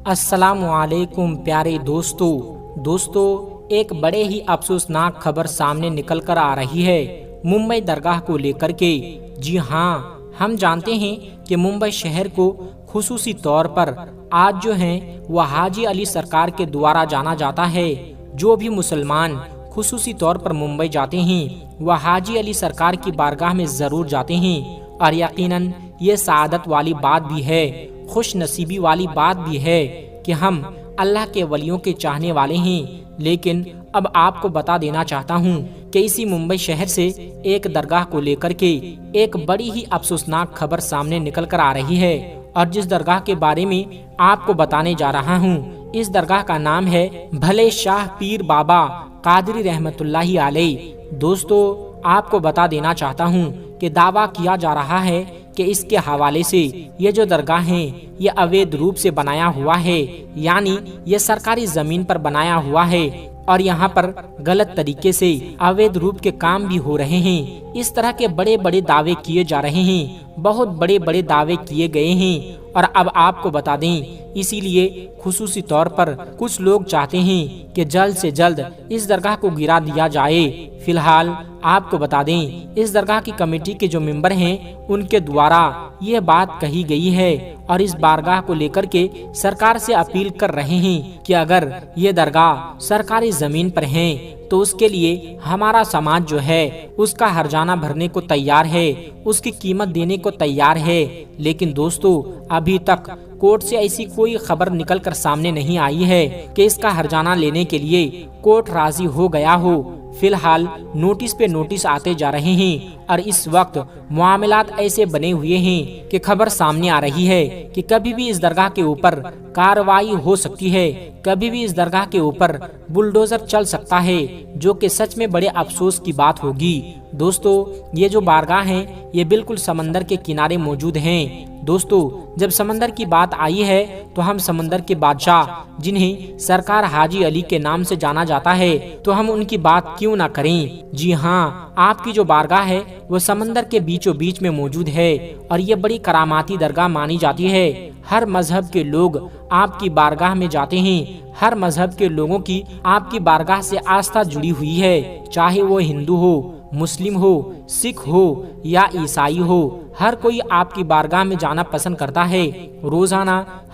السلام علیکم پیارے دوستو ایک بڑے ہی افسوسناک خبر سامنے نکل کر آ رہی ہے ممبئی درگاہ کو لے کر کے۔ جی ہاں، ہم جانتے ہیں کہ ممبئی شہر کو خصوصی طور پر آج جو ہے وہ حاجی علی سرکار کے دوارا جانا جاتا ہے۔ جو بھی مسلمان خصوصی طور پر ممبئی جاتے ہیں وہ حاجی علی سرکار کی بارگاہ میں ضرور جاتے ہیں، اور یقیناً یہ سعادت والی بات بھی ہے، خوش نصیبی والی بات بھی ہے کہ ہم اللہ کے ولیوں کے چاہنے والے ہیں۔ لیکن اب آپ کو بتا دینا چاہتا ہوں کہ اسی ممبئی شہر سے ایک درگاہ کو لے کر کے ایک بڑی ہی افسوسناک خبر سامنے نکل کر آ رہی ہے، اور جس درگاہ کے بارے میں آپ کو بتانے جا رہا ہوں اس درگاہ کا نام ہے بھلے شاہ پیر بابا قادری رحمت اللہ علیہ۔ دوستو، آپ کو بتا دینا چاہتا ہوں کہ دعویٰ کیا جا رہا ہے کہ اس کے حوالے سے یہ جو درگاہ ہے یہ اویدھ روپ سے بنایا ہوا ہے، یعنی یہ سرکاری زمین پر بنایا ہوا ہے، اور یہاں پر غلط طریقے سے اویدھ روپ کے کام بھی ہو رہے ہیں۔ اس طرح کے بڑے بڑے دعوے کیے جا رہے ہیں، بہت بڑے بڑے دعوے کیے گئے ہیں، اور اب آپ کو بتا دیں اسی لیے خصوصی طور پر کچھ لوگ چاہتے ہیں کہ جلد سے جلد اس درگاہ کو گرا دیا جائے۔ فی الحال آپ کو بتا دیں اس درگاہ کی کمیٹی کے جو ممبر ہیں ان کے دوارا یہ بات کہی گئی ہے، اور اس بارگاہ کو لے کر کے سرکار سے اپیل کر رہے ہیں کہ اگر یہ درگاہ سرکاری زمین پر ہیں تو اس کے لیے ہمارا سماج جو ہے اس کا ہرجانہ بھرنے کو تیار ہے، اس کی قیمت دینے کو تیار ہے۔ لیکن دوستو، ابھی تک کورٹ سے ایسی کوئی خبر نکل کر سامنے نہیں آئی ہے کہ اس کا ہرجانہ لینے کے لیے کورٹ راضی ہو گیا ہو۔ فی الحال نوٹس پہ نوٹس آتے جا رہے ہیں، اور اس وقت معاملات ایسے بنے ہوئے ہیں کہ خبر سامنے آ رہی ہے کہ کبھی بھی اس درگاہ کے اوپر کارروائی ہو سکتی ہے، کبھی بھی اس درگاہ کے اوپر بلڈوزر چل سکتا ہے، جو کہ سچ میں بڑے افسوس کی بات ہوگی۔ دوستو، یہ جو بارگاہ ہیں یہ بالکل سمندر کے کنارے موجود ہیں۔ دوستو، جب سمندر کی بات آئی ہے تو ہم سمندر کے بادشاہ جنہیں سرکار حاجی علی کے نام سے جانا جاتا ہے تو ہم ان کی بات کیوں نہ کریں۔ جی ہاں، آپ کی جو بارگاہ ہے وہ سمندر کے بیچوں بیچ میں موجود ہے، اور یہ بڑی کراماتی درگاہ مانی جاتی ہے۔ ہر مذہب کے لوگ آپ کی بارگاہ میں جاتے ہیں، ہر مذہب کے لوگوں کی آپ کی بارگاہ سے آستھا جڑی ہوئی ہے، چاہے وہ ہندو ہو، مسلم ہو، سکھ ہو یا عیسائی ہو، ہر کوئی آپ کی بارگاہ میں جانا پسند کرتا ہے۔ روزانہ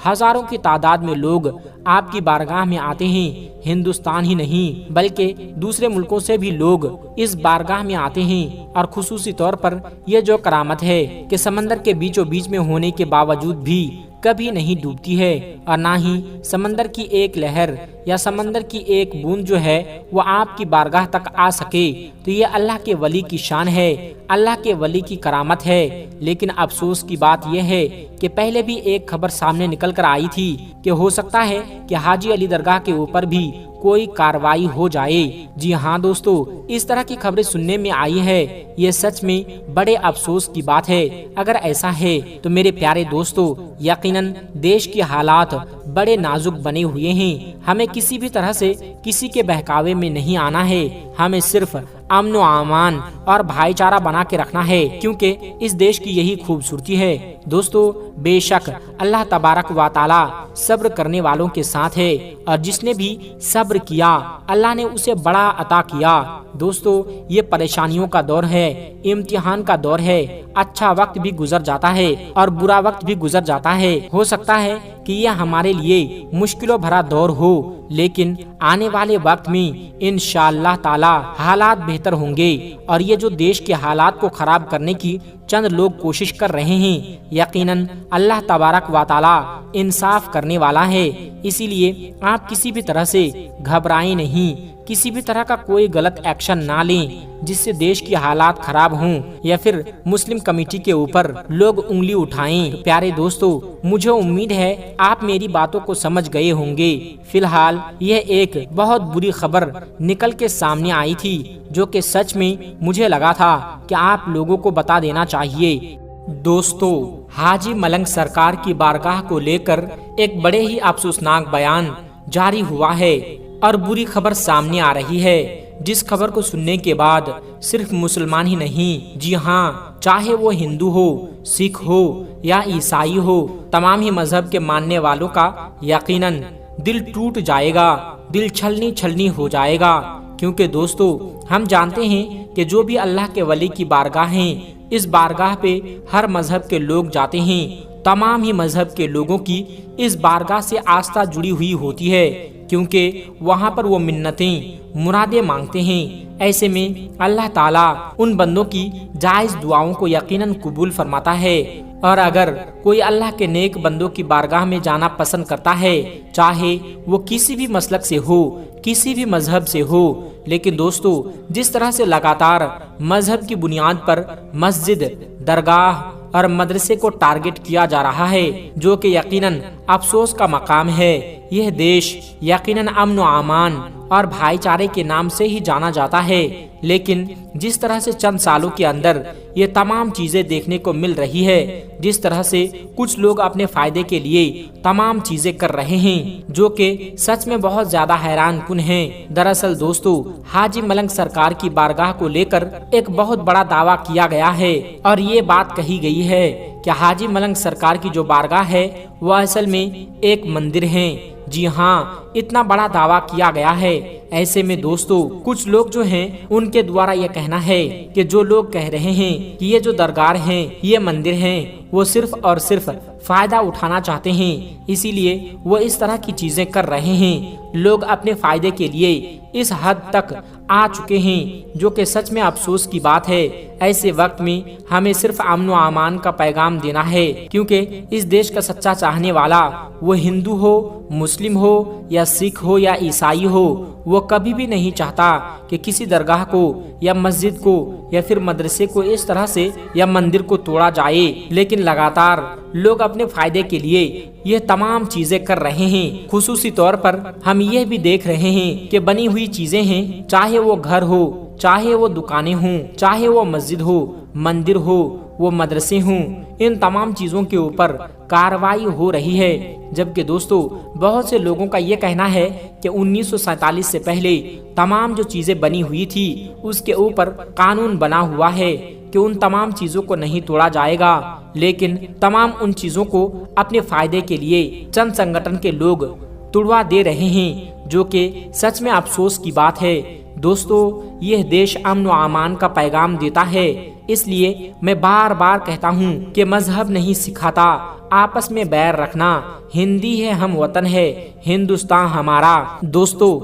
ہزاروں کی تعداد میں لوگ آپ کی بارگاہ میں آتے ہیں۔ ہندوستان ہی نہیں بلکہ دوسرے ملکوں سے بھی لوگ اس بارگاہ میں آتے ہیں، اور خصوصی طور پر یہ جو کرامت ہے کہ سمندر کے بیچوں بیچ میں ہونے کے باوجود بھی کبھی نہیں ڈوبتی ہے، اور نہ ہی سمندر کی ایک لہر یا سمندر کی ایک بوند جو ہے وہ آپ کی بارگاہ تک آ سکے، تو یہ اللہ کے ولی کی شان ہے، اللہ کے ولی کی کرامت ہے۔ لیکن افسوس کی بات یہ ہے کہ پہلے بھی ایک خبر سامنے نکل کر آئی تھی کہ ہو سکتا ہے کہ حاجی علی درگاہ کے اوپر بھی کوئی کارروائی ہو جائے۔ جی ہاں دوستو، اس طرح کی خبریں سننے میں آئی ہے، یہ سچ میں بڑے افسوس کی بات ہے۔ اگر ایسا ہے تو میرے پیارے دوستو، یقیناً دیش کے حالات بڑے نازک بنے ہوئے ہیں، ہمیں کسی بھی طرح سے کسی کے بہکاوے میں نہیں آنا ہے، ہمیں صرف امن و امان اور بھائی چارہ بنا کے رکھنا ہے، کیونکہ اس دیش کی یہی خوبصورتی ہے۔ دوستو، بے شک اللہ تبارک و تعالی صبر کرنے والوں کے ساتھ ہے، اور جس نے بھی صبر کیا اللہ نے اسے بڑا عطا کیا۔ دوستو، یہ پریشانیوں کا دور ہے، امتحان کا دور ہے، اچھا وقت بھی گزر جاتا ہے اور برا وقت بھی گزر جاتا ہے۔ ہو سکتا ہے کہ یہ ہمارے لیے مشکلوں بھرا دور ہو، لیکن آنے والے وقت میں انشاءاللہ تعالی حالات بہتر ہوں گے، اور یہ جو دیش کے حالات کو خراب کرنے کی چند لوگ کوشش کر رہے ہیں، یقیناً اللہ تبارک و تعالی انصاف کرنے والا ہے۔ اسی لیے آپ کسی بھی طرح سے گھبرائیں نہیں، کسی بھی طرح کا کوئی غلط ایکشن نہ لیں جس سے دیش کی حالات خراب ہوں یا پھر مسلم کمیٹی کے اوپر لوگ انگلی اٹھائیں۔ پیارے دوستو، مجھے امید ہے آپ میری باتوں کو سمجھ گئے ہوں گے۔ فی الحال یہ ایک بہت بری خبر نکل کے سامنے آئی تھی، جو کہ سچ میں مجھے لگا تھا کہ آپ لوگوں کو بتا دینا چاہیے۔ دوستو، حاجی ملنگ سرکار کی بارگاہ کو لے کر ایک بڑے ہی افسوسناک بیان جاری ہوا ہے، اور بری خبر سامنے آ رہی ہے۔ جس خبر کو سننے کے بعد صرف مسلمان ہی نہیں، جی ہاں، چاہے وہ ہندو ہو، سکھ ہو یا عیسائی ہو، تمام ہی مذہب کے ماننے والوں کا یقیناً دل ٹوٹ جائے گا، دل چھلنی چھلنی ہو جائے گا، کیونکہ دوستو ہم جانتے ہیں کہ جو بھی اللہ کے ولی کی بارگاہ ہیں، اس بارگاہ پہ ہر مذہب کے لوگ جاتے ہیں، تمام ہی مذہب کے لوگوں کی اس بارگاہ سے آستھا جڑی ہوئی ہوتی ہے، کیونکہ وہاں پر وہ منتیں، مرادیں مانگتے ہیں۔ ایسے میں اللہ تعالیٰ ان بندوں کی جائز دعاؤں کو یقیناً قبول فرماتا ہے، اور اگر کوئی اللہ کے نیک بندوں کی بارگاہ میں جانا پسند کرتا ہے، چاہے وہ کسی بھی مسلک سے ہو، کسی بھی مذہب سے ہو، لیکن دوستو جس طرح سے لگاتار مذہب کی بنیاد پر مسجد، درگاہ اور مدرسے کو ٹارگٹ کیا جا رہا ہے، جو کہ یقیناً افسوس کا مقام ہے۔ یہ دیش یقیناً امن و امان اور بھائی چارے کے نام سے ہی جانا جاتا ہے، لیکن جس طرح سے چند سالوں کے اندر یہ تمام چیزیں دیکھنے کو مل رہی ہے، جس طرح سے کچھ لوگ اپنے فائدے کے لیے تمام چیزیں کر رہے ہیں، جو کہ سچ میں بہت زیادہ حیران کن ہیں۔ دراصل دوستو حاجی ملنگ سرکار کی بارگاہ کو لے کر ایک بہت بڑا دعویٰ کیا گیا ہے، اور یہ بات کہی گئی ہے کہ حاجی ملنگ سرکار کی جو بارگاہ ہے وہ اصل میں ایک مندر ہے۔ جی ہاں، اتنا بڑا دعویٰ کیا گیا ہے۔ ایسے میں دوستو کچھ لوگ جو ہیں ان کے دوارا یہ کہنا ہے کہ جو لوگ کہہ رہے ہیں کہ یہ جو درگاہ ہیں، یہ مندر ہیں، وہ صرف اور صرف فائدہ اٹھانا چاہتے ہیں، اسی لیے وہ اس طرح کی چیزیں کر رہے ہیں۔ لوگ اپنے فائدے کے لیے اس حد تک آ چکے ہیں، جو کہ سچ میں افسوس کی بات ہے۔ ایسے وقت میں ہمیں صرف امن و امان کا پیغام دینا ہے، کیونکہ اس دیش کا سچا چاہنے والا، وہ ہندو ہو، مسلم ہو یا سکھ ہو یا عیسائی ہو، وہ کبھی بھی نہیں چاہتا کہ کسی درگاہ کو یا مسجد کو یا پھر مدرسے کو اس طرح سے یا مندر کو توڑا جائے، لیکن لگاتار لوگ اپنے فائدے کے لیے یہ تمام چیزیں کر رہے ہیں۔ خصوصی طور پر ہم یہ بھی دیکھ رہے ہیں کہ بنی ہوئی چیزیں ہیں، چاہے وہ گھر ہو، چاہے وہ دکانیں ہوں، چاہے وہ مسجد ہو، مندر ہو، وہ مدرسے ہوں، ان تمام چیزوں کے اوپر کارروائی ہو رہی ہے، جبکہ دوستو بہت سے لوگوں کا یہ کہنا ہے کہ 1947 سے پہلے تمام جو چیزیں بنی ہوئی تھی اس کے اوپر قانون بنا ہوا ہے کہ ان تمام چیزوں کو نہیں توڑا جائے گا، لیکن تمام ان چیزوں کو اپنے فائدے کے لیے چند سنگٹن کے لوگ توڑوا دے رہے ہیں، جو کہ سچ میں افسوس کی بات ہے۔ دوستو یہ دیش امن و امان کا پیغام دیتا ہے، اس لیے میں بار بار کہتا ہوں کہ مذہب نہیں سکھاتا آپس میں بیر رکھنا، ہندی ہے ہم وطن ہے، ہندوستان ہمارا۔ دوستو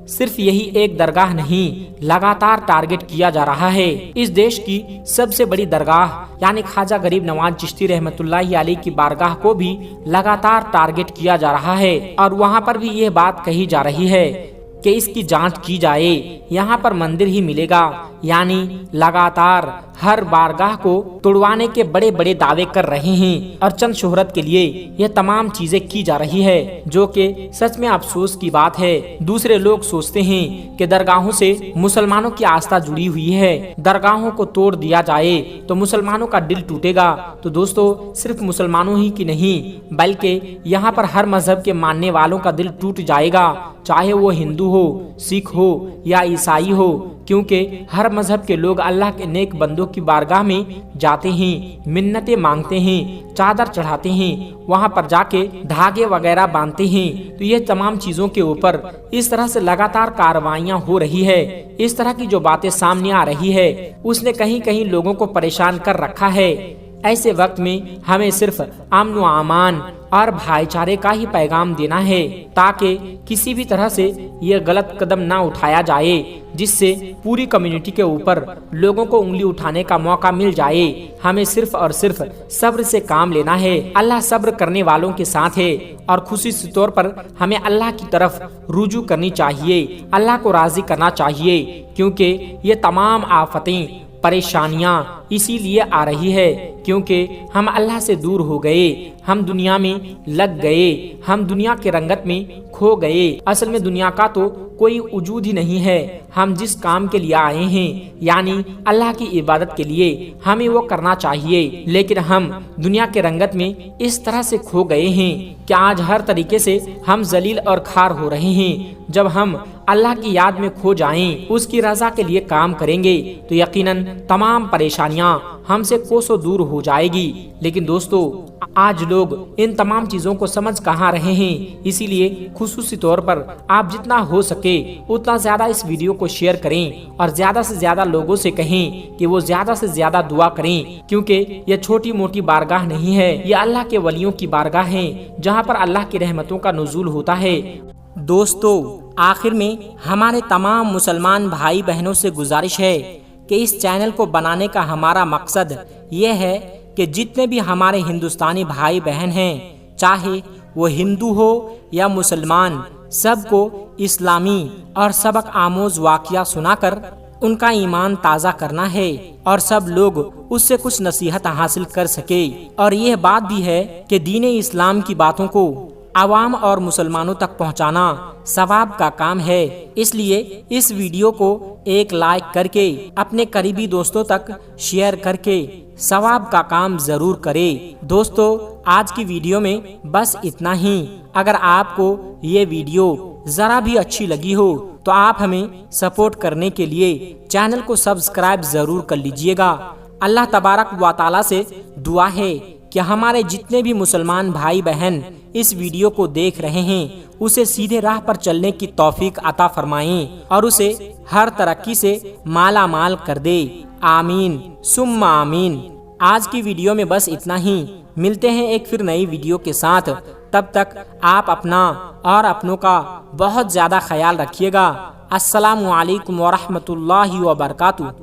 صرف یہی ایک درگاہ نہیں لگاتار ٹارگٹ کیا جا رہا ہے، اس دیش کی سب سے بڑی درگاہ یعنی خواجہ غریب نواز چشتی رحمت اللہ علیہ کی بارگاہ کو بھی لگاتار ٹارگٹ کیا جا رہا ہے، اور وہاں پر بھی یہ بات کہی جا رہی ہے کہ اس کی جانچ کی جائے، یہاں پر مندر ہی ملے گا، یعنی لگاتار ہر بارگاہ کو توڑوانے کے بڑے بڑے دعوے کر رہے ہیں، اور چند شہرت کے لیے یہ تمام چیزیں کی جا رہی ہے، جو کہ سچ میں افسوس کی بات ہے۔ دوسرے لوگ سوچتے ہیں کہ درگاہوں سے مسلمانوں کی آستھا جڑی ہوئی ہے، درگاہوں کو توڑ دیا جائے تو مسلمانوں کا دل ٹوٹے گا۔ تو دوستو صرف مسلمانوں ہی کی نہیں بلکہ یہاں پر ہر مذہب کے ماننے والوں کا دل ٹوٹ جائے گا، چاہے وہ ہندو ہو، سکھ ہو یا عیسائی ہو، کیونکہ ہر مذہب کے لوگ اللہ کے نیک بندوں کی بارگاہ میں جاتے ہیں، منتیں مانگتے ہیں، چادر چڑھاتے ہیں، وہاں پر جا کے دھاگے وغیرہ باندھتے ہیں۔ تو یہ تمام چیزوں کے اوپر اس طرح سے لگاتار کارروائیاں ہو رہی ہے، اس طرح کی جو باتیں سامنے آ رہی ہے اس نے کہیں کہیں لوگوں کو پریشان کر رکھا ہے۔ ایسے وقت میں ہمیں صرف امن و امان اور بھائی چارے کا ہی پیغام دینا ہے، تاکہ کسی بھی طرح سے یہ غلط قدم نہ اٹھایا جائے جس سے پوری کمیونٹی کے اوپر لوگوں کو انگلی اٹھانے کا موقع مل جائے۔ ہمیں صرف اور صرف صبر سے کام لینا ہے، اللہ صبر کرنے والوں کے ساتھ ہے، اور خصوصی طور پر ہمیں اللہ کی طرف رجوع کرنی چاہیے، اللہ کو راضی کرنا چاہیے، کیونکہ یہ تمام آفتیں، پریشانیاں، اسی لیے آ رہی ہے کیونکہ ہم اللہ سے دور ہو گئے، ہم دنیا میں لگ گئے، ہم دنیا کے رنگت میں کھو گئے۔ اصل میں دنیا کا تو کوئی وجود ہی نہیں ہے۔ ہم جس کام کے لیے آئے ہیں یعنی اللہ کی عبادت کے لیے ہمیں وہ کرنا چاہیے، لیکن ہم دنیا کے رنگت میں اس طرح سے کھو گئے ہیں کہ آج ہر طریقے سے ہم ذلیل اور خوار ہو رہے ہیں۔ جب ہم اللہ کی یاد میں کھو جائیں، اس کی رضا کے لیے کام کریں گے تو یقیناً تمام پریشانیاں ہم سے کوسوں دور ہو جائے گی۔ لیکن دوستو، آج لوگ ان تمام چیزوں کو سمجھ کہاں رہے ہیں، اسی لیے خصوصی طور پر آپ جتنا ہو سکے اتنا زیادہ اس ویڈیو کو شیئر کریں اور زیادہ سے زیادہ لوگوں سے کہیں کہ وہ زیادہ سے زیادہ دعا کریں، کیونکہ یہ چھوٹی موٹی بارگاہ نہیں ہے، یہ اللہ کے ولیوں کی بارگاہ ہے جہاں پر اللہ کی رحمتوں کا نزول ہوتا ہے۔ دوستو، آخر میں ہمارے تمام مسلمان بھائی بہنوں سے گزارش ہے کہ اس چینل کو بنانے کا ہمارا مقصد یہ ہے کہ جتنے بھی ہمارے ہندوستانی بھائی بہن ہیں، چاہے وہ ہندو ہو یا مسلمان، سب کو اسلامی اور سبق آموز واقعہ سنا کر ان کا ایمان تازہ کرنا ہے اور سب لوگ اس سے کچھ نصیحت حاصل کر سکے۔ اور یہ بات بھی ہے کہ دین اسلام کی باتوں کو عوام اور مسلمانوں تک پہنچانا ثواب کا کام ہے، اس لیے اس ویڈیو کو ایک لائک کر کے اپنے قریبی دوستوں تک شیئر کر کے ثواب کا کام ضرور کرے۔ دوستو، آج کی ویڈیو میں بس اتنا ہی۔ اگر آپ کو یہ ویڈیو ذرا بھی اچھی لگی ہو تو آپ ہمیں سپورٹ کرنے کے لیے چینل کو سبسکرائب ضرور کر لیجئے گا۔ اللہ تبارک و تعالی سے دعا ہے کہ ہمارے جتنے بھی مسلمان بھائی بہن اس ویڈیو کو دیکھ رہے ہیں اسے سیدھے راہ پر چلنے کی توفیق عطا فرمائیں اور اسے ہر ترقی سے مالا مال کر دے۔ آمین ثم آمین۔ آج کی ویڈیو میں بس اتنا ہی، ملتے ہیں ایک پھر نئی ویڈیو کے ساتھ۔ تب تک آپ اپنا اور اپنوں کا بہت زیادہ خیال رکھیے گا۔ السلام علیکم ورحمۃ اللہ وبرکاتہ۔